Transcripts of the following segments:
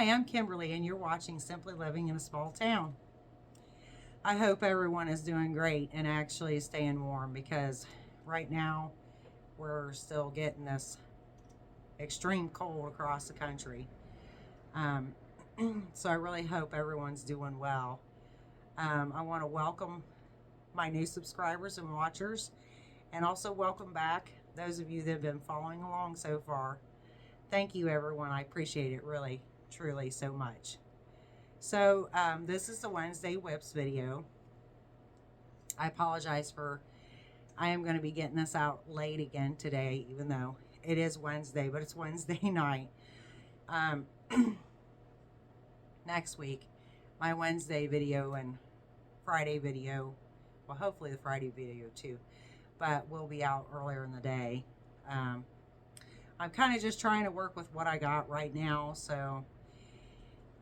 Hi, I'm Kimberly, and you're watching Simply Living in a Small Town. I hope everyone is doing great and actually staying warm, because right now we're still getting this extreme cold across the country. Um, so I really hope everyone's doing well. I want to welcome my new subscribers and watchers, and also welcome back those of you that have been following along so far. Thank you, everyone. I appreciate it really, truly so much. So this is the Wednesday WIPS video. I apologize I am going to be getting this out late again today, even though it is Wednesday, but it's Wednesday night. Next week, my Wednesday video and Friday video, well, hopefully the Friday video too, but will be out earlier in the day. I'm kind of just trying to work with what I got right now, so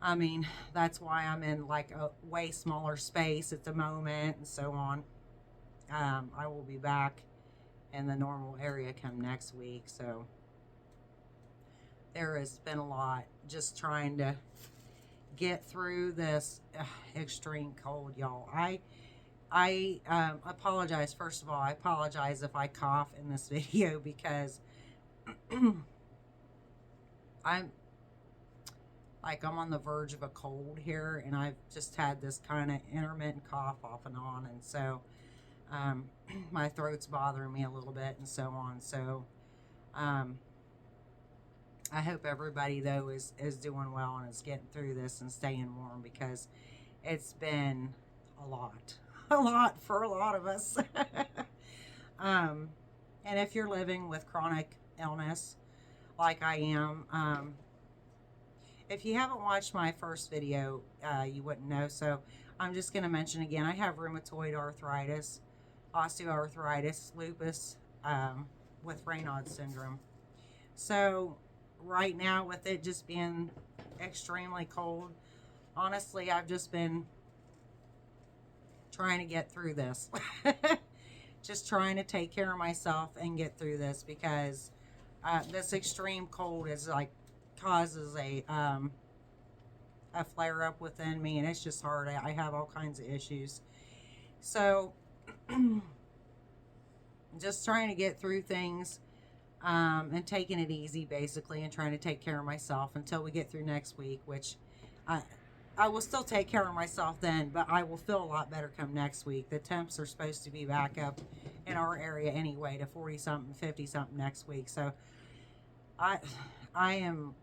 I mean, that's why I'm in like a way smaller space at the moment and so on. I will be back in the normal area come next week, so there has been a lot just trying to get through this extreme cold, y'all. I apologize. First of all, I apologize if I cough in this video, because I'm on the verge of a cold here, and I've just had this kind of intermittent cough off and on, and so my throat's bothering me a little bit and so on. So I hope everybody though is doing well and is getting through this and staying warm, because it's been a lot for a lot of us. And if you're living with chronic illness like I am, if you haven't watched my first video, you wouldn't know. So I'm just going to mention again, I have rheumatoid arthritis, osteoarthritis, lupus, with Raynaud's syndrome. So right now, with it just being extremely cold, honestly, I've just been trying to get through this. Just trying to take care of myself and get through this, because this extreme cold is like causes a flare up within me, and it's just hard. I have all kinds of issues, so just trying to get through things, and taking it easy basically, and trying to take care of myself until we get through next week, which I will still take care of myself then, but I will feel a lot better come next week. The temps are supposed to be back up in our area anyway to 40 something, 50 something next week, so I am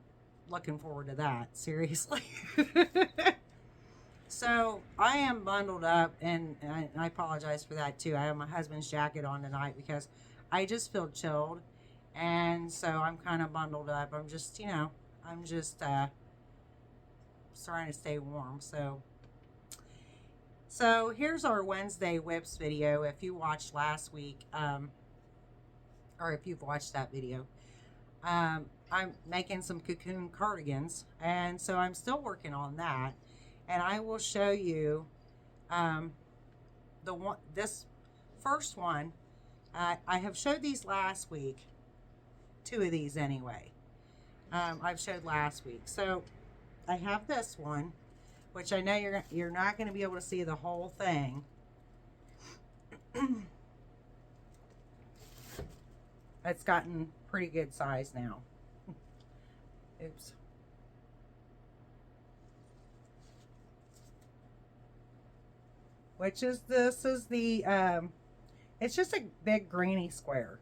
looking forward to that, seriously. So I am bundled up, and I apologize for that too. I have my husband's jacket on tonight because I just feel chilled, and so I'm kind of bundled up. I'm just trying to stay warm. So here's our Wednesday WIPS video. If you watched last week, or if you've watched that video, I'm making some cocoon cardigans, and so I'm still working on that, and I will show you this first one. I have showed these last week, 2 of these anyway. I've showed last week, so I have this one, which I know you're not going to be able to see the whole thing. It's gotten pretty good size now. Oops. This is the, it's just a big greeny square.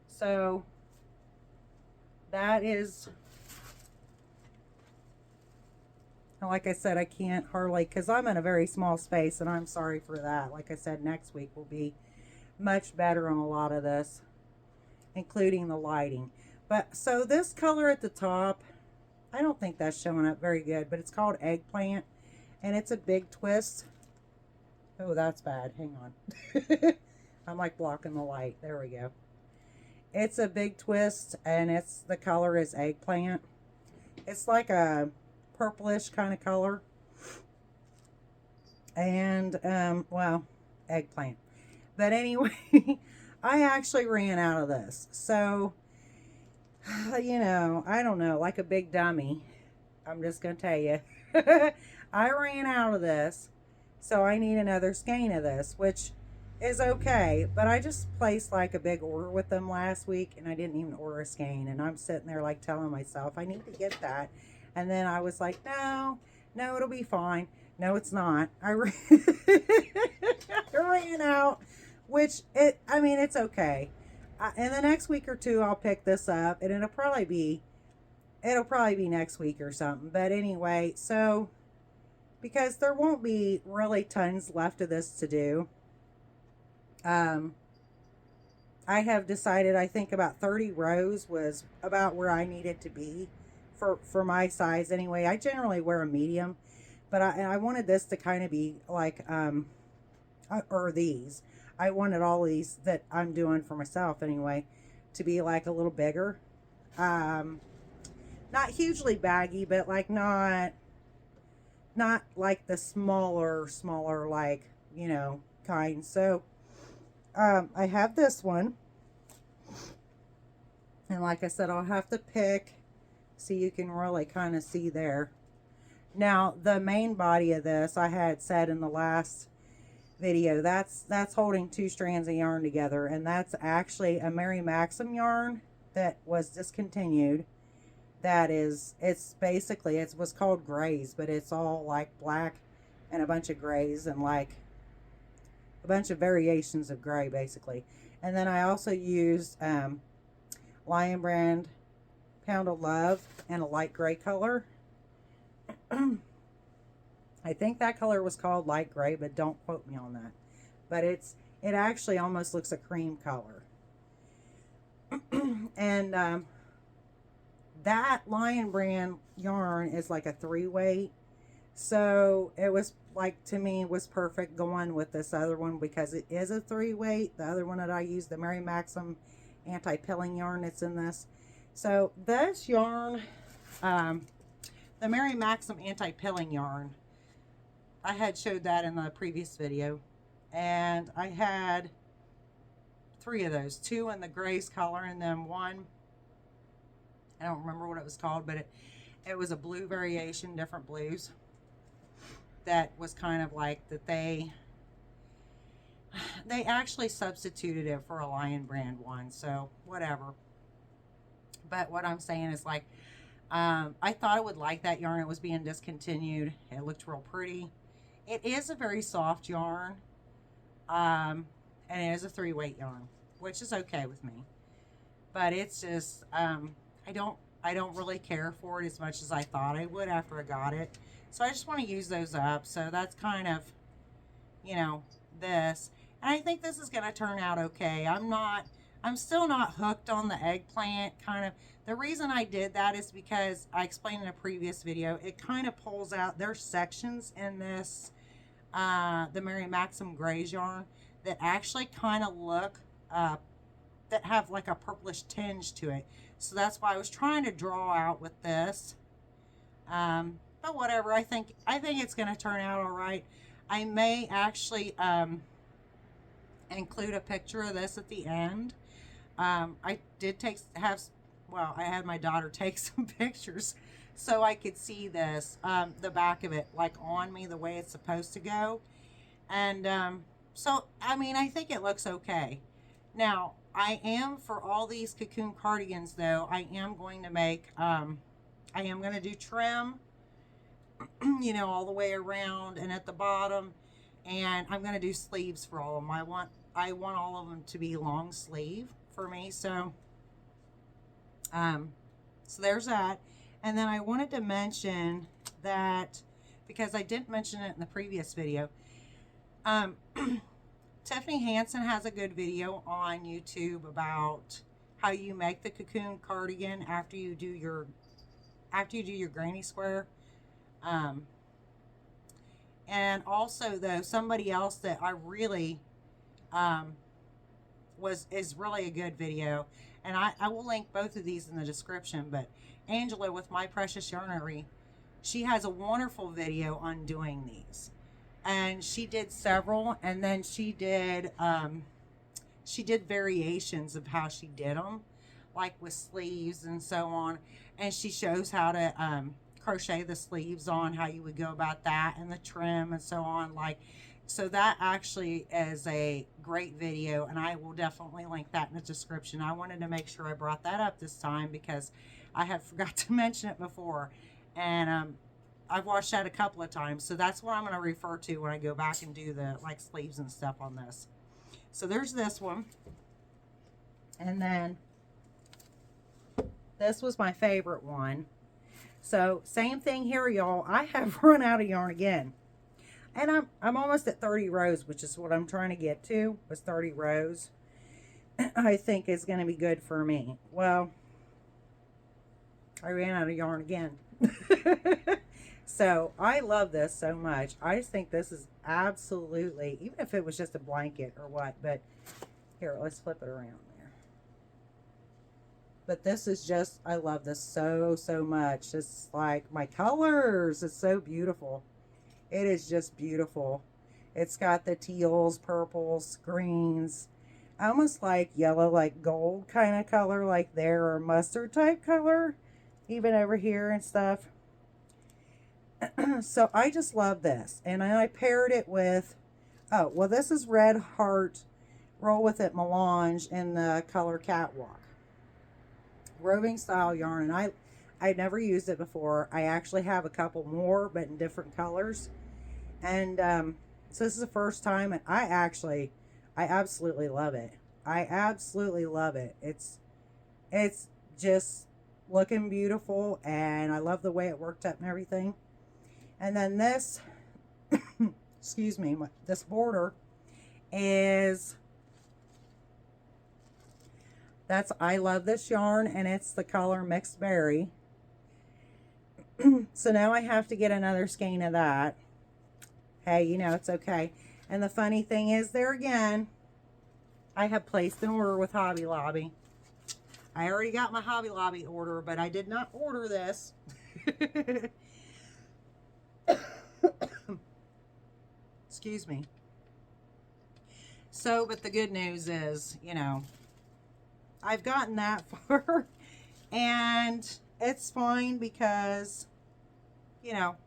So that is, like I said, I can't hardly, because I'm in a very small space, and I'm sorry for that. Like I said, next week will be much better on a lot of this, including the lighting. But so this color at the top, I don't think that's showing up very good, but it's called Eggplant, and it's a big twist. Oh, that's bad. Hang on. I'm like blocking the light. There we go. It's a big twist, and the color is Eggplant. It's like a purplish kind of color, and well, eggplant. But anyway, I actually ran out of this, so I don't know, like a big dummy. I'm just going to tell you. I ran out of this, so I need another skein of this, which is okay. But I just placed like a big order with them last week, and I didn't even order a skein. And I'm sitting there like telling myself, I need to get that. And then I was like, no, it'll be fine. No, it's not. I ran out, which I mean, it's okay. In the next week or two, I'll pick this up, and it'll probably be next week or something. But anyway, so because there won't be really tons left of this to do, I have decided I think about 30 rows was about where I needed to be for my size anyway. I generally wear a medium, but I wanted this to kind of be like, or these. I wanted all these that I'm doing for myself anyway to be like a little bigger. Not hugely baggy, but like not like the smaller like, you know, kind. So I have this one, and like I said, I'll have to pick so you can really kind of see there. Now the main body of this, I had said in the last video, that's holding 2 strands of yarn together, and that's actually a Mary Maxim yarn that was discontinued. That is, it's basically, it was called grays, but it's all like black and a bunch of grays and like a bunch of variations of gray basically. And then I also used Lion Brand Pound of Love and a light gray color. I think that color was called light gray, but don't quote me on that. But it actually almost looks a cream color. And that Lion Brand yarn is like a 3-weight. So it was like, to me, was perfect going with this other one because it is a 3-weight. The other one that I used, the Mary Maxim anti-pilling yarn that's in this. So this yarn, the Mary Maxim anti-pilling yarn, I had showed that in the previous video, and I had 3 of those, 2 in the grays color, and then 1, I don't remember what it was called, but it was a blue variation, different blues, that was kind of like that they actually substituted it for a Lion Brand one, so whatever. But what I'm saying is, like, I thought I would like that yarn. It was being discontinued. It looked real pretty. It is a very soft yarn, and it is a 3-weight yarn, which is okay with me. But it's just, I don't really care for it as much as I thought I would after I got it. So I just want to use those up. So that's kind of, you know, this. And I think this is going to turn out okay. I'm still not hooked on the eggplant kind of. The reason I did that is because I explained in a previous video, it kind of pulls out, there's sections in this, the Mary Maxim Grays yarn that actually kind of look, that have like a purplish tinge to it. So that's why I was trying to draw out with this. But whatever, I think it's going to turn out all right. I may actually include a picture of this at the end. I did I had my daughter take some pictures so I could see this, the back of it, like on me the way it's supposed to go. And so, I mean, I think it looks okay. Now, I am, for all these cocoon cardigans though, I am going to make, I am going to do trim, you know, all the way around and at the bottom. And I'm going to do sleeves for all of them. I want all of them to be long sleeve for me. So, so there's that. And then I wanted to mention that, because I didn't mention it in the previous video, Tiffany Hansen has a good video on YouTube about how you make the cocoon cardigan after you do your granny square. And also, though, somebody else that I really is really a good video, and I will link both of these in the description, but Angela with My Precious Yarnery, she has a wonderful video on doing these, and she did several, and then she did variations of how she did them, like with sleeves and so on, and she shows how to crochet the sleeves on, how you would go about that, and the trim and so on. Like, so that actually is a great video, and I will definitely link that in the description. I wanted to make sure I brought that up this time because I had forgot to mention it before, and I've watched that a couple of times, so that's what I'm going to refer to when I go back and do the like sleeves and stuff on this. So there's this one, and then this was my favorite one. So same thing here, y'all. I have run out of yarn again, and I'm almost at 30 rows, which is what I'm trying to get to, was 30 rows. I think is going to be good for me. Well, I ran out of yarn again. So I love this so much. I just think this is absolutely, even if it was just a blanket or what, but here, let's flip it around there. But this is just, I love this so much. It's like my colors. It's so beautiful. It is just beautiful. It's got the teals, purples, greens, almost like yellow, like gold kind of color, like there, or mustard type color, even over here and stuff. So I just love this, and I paired it with, oh, well, this is Red Heart Roll With It Melange in the color Catwalk. Roving style yarn, and I'd never used it before. I actually have a couple more, but in different colors. And so this is the first time, and I absolutely love it. I absolutely love it. It's just looking beautiful, and I love the way it worked up and everything. And then this, excuse me, this border is, I love this yarn, and it's the color Mixed Berry. So now I have to get another skein of that. Hey, you know, it's okay. And the funny thing is, there again, I have placed an order with Hobby Lobby. I already got my Hobby Lobby order, but I did not order this. Excuse me. So, but the good news is, you know, I've gotten that far, and it's fine because, you know,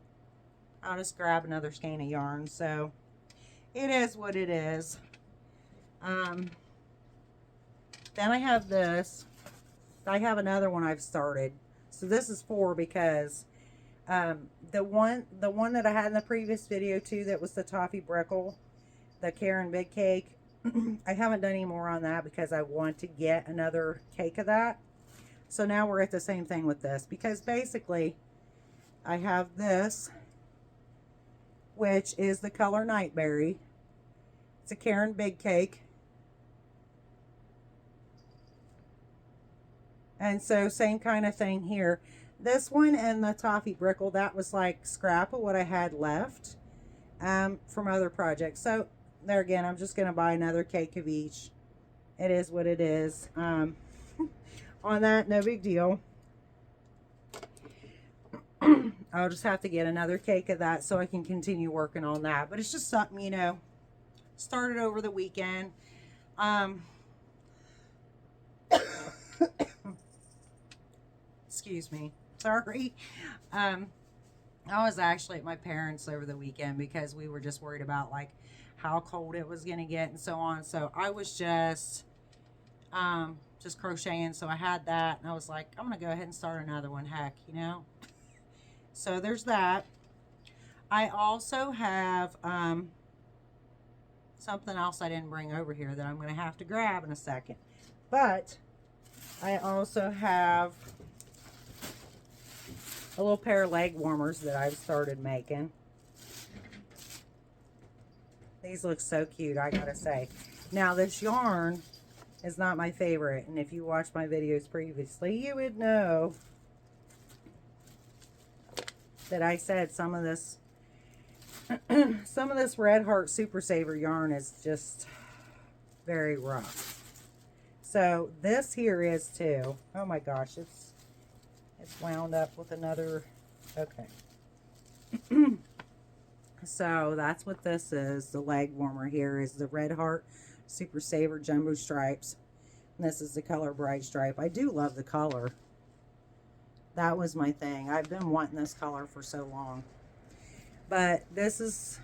I'll just grab another skein of yarn. So it is what it is. Then I have this. I have another one I've started. So this is 4 because the one that I had in the previous video too, that was the Toffee Brickle, the Karen Big Cake. I haven't done any more on that because I want to get another cake of that. So now we're at the same thing with this, because basically I have this, which is the color Nightberry. It's a Karen Big Cake. And so same kind of thing here. This one and the Toffee Brickle, that was like scrap of what I had left from other projects. So there again, I'm just going to buy another cake of each. It is what it is. On that, no big deal. I'll just have to get another cake of that so I can continue working on that. But it's just something, you know, started over the weekend. Excuse me. Sorry. I was actually at my parents' over the weekend because we were just worried about like how cold it was going to get and so on. So I was just crocheting. So I had that, and I was like, I'm going to go ahead and start another one. Heck, you know. So there's that. I also have something else I didn't bring over here that I'm going to have to grab in a second. But I also have a little pair of leg warmers that I've started making. These look so cute, I gotta say. Now, this yarn is not my favorite, and if you watched my videos previously, you would know that I said some of this Red Heart Super Saver yarn is just very rough. So this here is too. Oh my gosh, it's wound up with another. Okay. So that's what this is. The leg warmer here is the Red Heart Super Saver Jumbo Stripes. And this is the color Bright Stripe. I do love the color. that was my thing. I've been wanting this color for so long. But this is,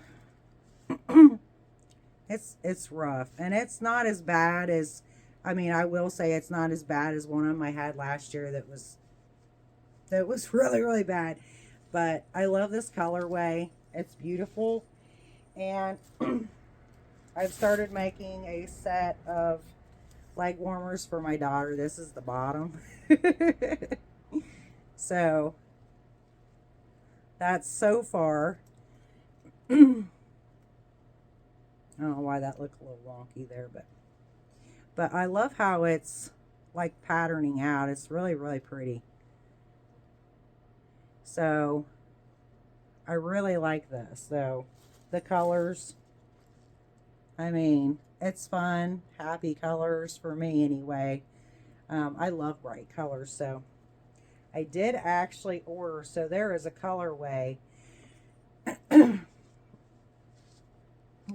it's rough. And it's not as bad as, I mean, I will say it's not as bad as one of them I had last year that was really, really bad. But I love this colorway. It's beautiful. And I've started making a set of leg warmers for my daughter. This is the bottom. So that's so far. I don't know why that looked a little wonky there, but I love how it's like patterning out. It's really, really pretty. So I really like this. So the colors, I mean, it's fun, happy colors for me anyway. I love bright colors. So I did actually order, so there is a colorway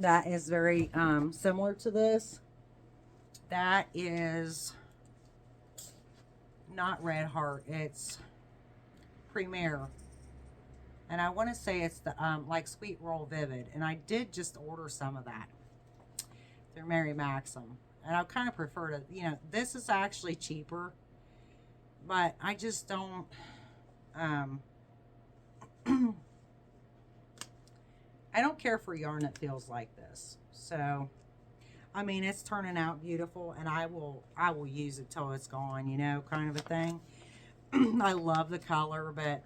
that is very similar to this. That is not Red Heart, it's Premier. And I want to say it's the like Sweet Roll Vivid. And I did just order some of that through Mary Maxim. And I kind of prefer to, you know, this is actually cheaper. But I just don't, I don't care for yarn that feels like this. So, I mean, it's turning out beautiful, and I will use it till it's gone, you know, kind of a thing. I love the color, but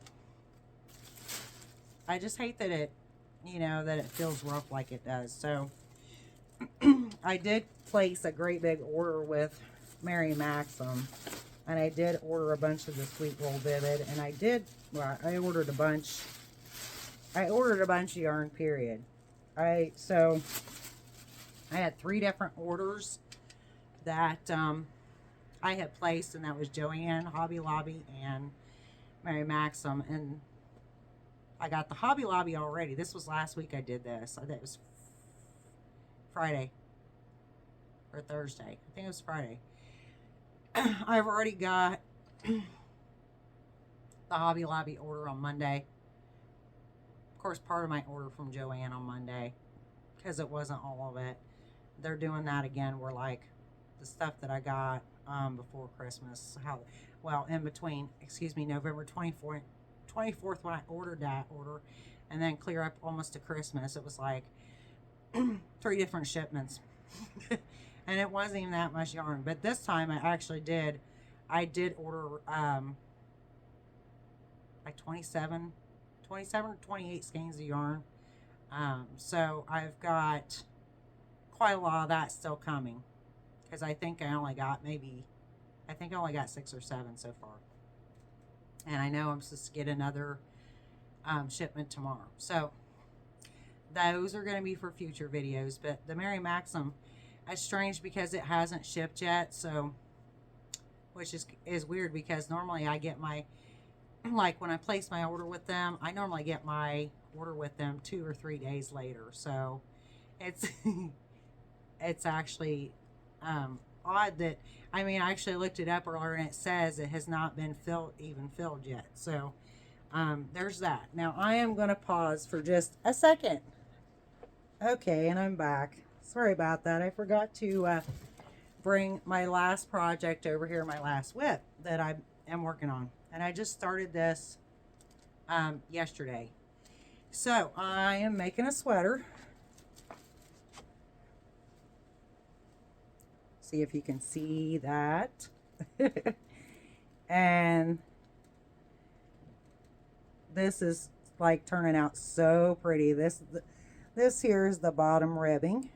I just hate that it, you know, that it feels rough like it does. So, I did place a great big order with Mary Maxim. And I did order a bunch of the Sweet Roll Vivid. And I did, well, I ordered a bunch. I ordered a bunch of yarn, period. So, I had 3 different orders that I had placed. And that was Joann, Hobby Lobby, and Mary Maxim. And I got the Hobby Lobby already. This was last week I did this. I think it was Friday. Or Thursday. I think it was Friday. I've already got the Hobby Lobby order on Monday. Of course, part of my order from Joann on Monday, because it wasn't all of it. They're doing that again, where like the stuff that I got before Christmas, in between, November 24th when I ordered that order, and then clear up almost to Christmas, it was like 3 different shipments. And it wasn't even that much yarn. But this time I did order like 27 or 28 skeins of yarn. So I've got quite a lot of that still coming. Because I think I only got 6 or 7 so far. And I know I'm supposed to get another shipment tomorrow. So those are going to be for future videos. But the Mary Maxim, it's strange because it hasn't shipped yet, so, which is weird, because normally I get my, like when I place my order with them, I normally get my order with them 2 or 3 days later. So it's it's actually odd that, I mean, I actually looked it up earlier and it says it has not been filled yet. So there's that. Now I am going to pause for just a second. Okay, and I'm back. Sorry about that. I forgot to bring my last project over here, my last WIP that I am working on. And I just started this yesterday. So I am making a sweater. See if you can see that. And this is like turning out so pretty. This here is the bottom ribbing.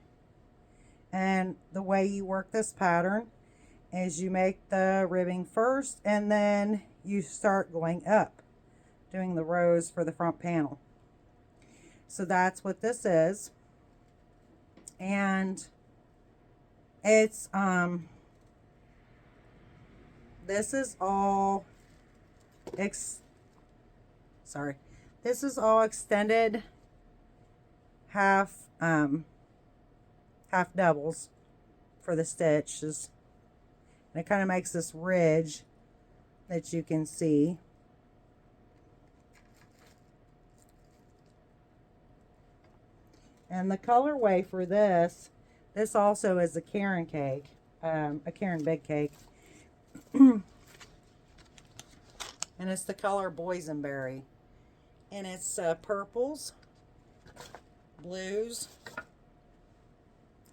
And the way you work this pattern is you make the ribbing first, and then you start going up, doing the rows for the front panel. So that's what this is. And it's this is all extended half doubles for the stitches, and it kind of makes this ridge that you can see. And the colorway for this also is a Karen cake, a Karen big cake. And it's the color boysenberry. And it's purples, blues,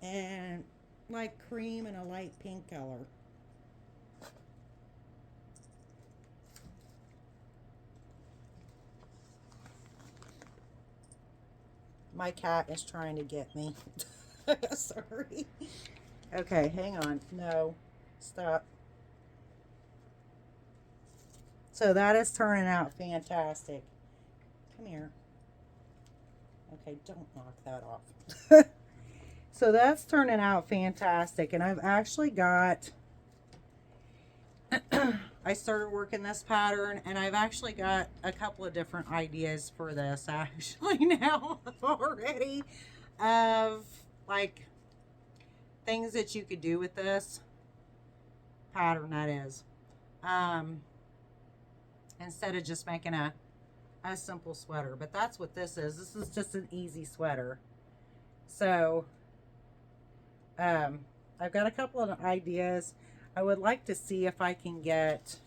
and like cream and a light pink color. My cat is trying to get me. Sorry. Okay, hang on. No, stop. So that is turning out fantastic. Come here. Okay, don't knock that off. So that's turning out fantastic. And I've actually got... I started working this pattern, and I've actually got a couple of different ideas for this actually now already, of like things that you could do with this pattern, that is, instead of just making a simple sweater. But that's what this is. This is just an easy sweater. So I've got a couple of ideas. I would like to see if I can get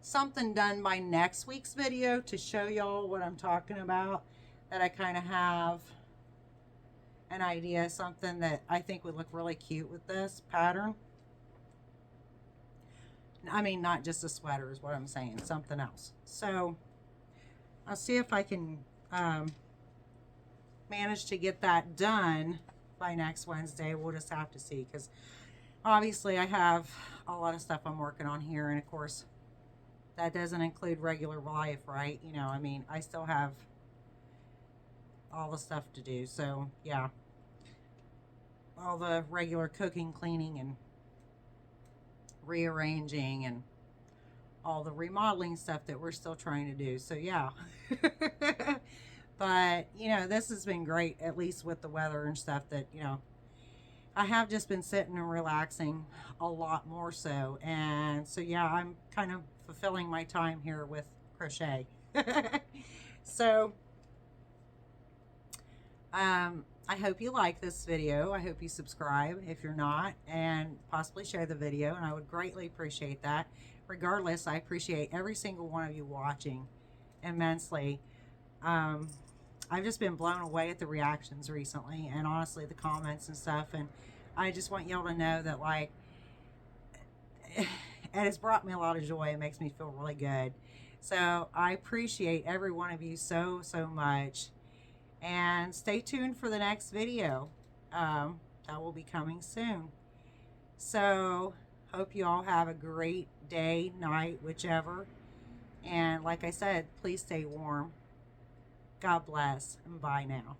something done by next week's video to show y'all what I'm talking about, that I kind of have an idea, something that I think would look really cute with this pattern. I mean, not just a sweater is what I'm saying, something else. So I'll see if I can manage to get that done by next Wednesday. We'll just have to see, because obviously I have a lot of stuff I'm working on here, and of course that doesn't include regular life, right? You know, I mean, I still have all the stuff to do. So yeah, all the regular cooking, cleaning, and rearranging, and all the remodeling stuff that we're still trying to do. So yeah. But you know, this has been great, at least with the weather and stuff, that, you know, I have just been sitting and relaxing a lot more so. And so yeah, I'm kind of fulfilling my time here with crochet. So I hope you like this video. I hope you subscribe if you're not, and possibly share the video, and I would greatly appreciate that. Regardless, I appreciate every single one of you watching immensely. I've just been blown away at the reactions recently, and honestly the comments and stuff, and I just want y'all to know that, like, it has brought me a lot of joy. It makes me feel really good. So I appreciate every one of you so much, and stay tuned for the next video that will be coming soon. So hope you all have a great day, night, whichever, and like I said, please stay warm. God bless, and bye now.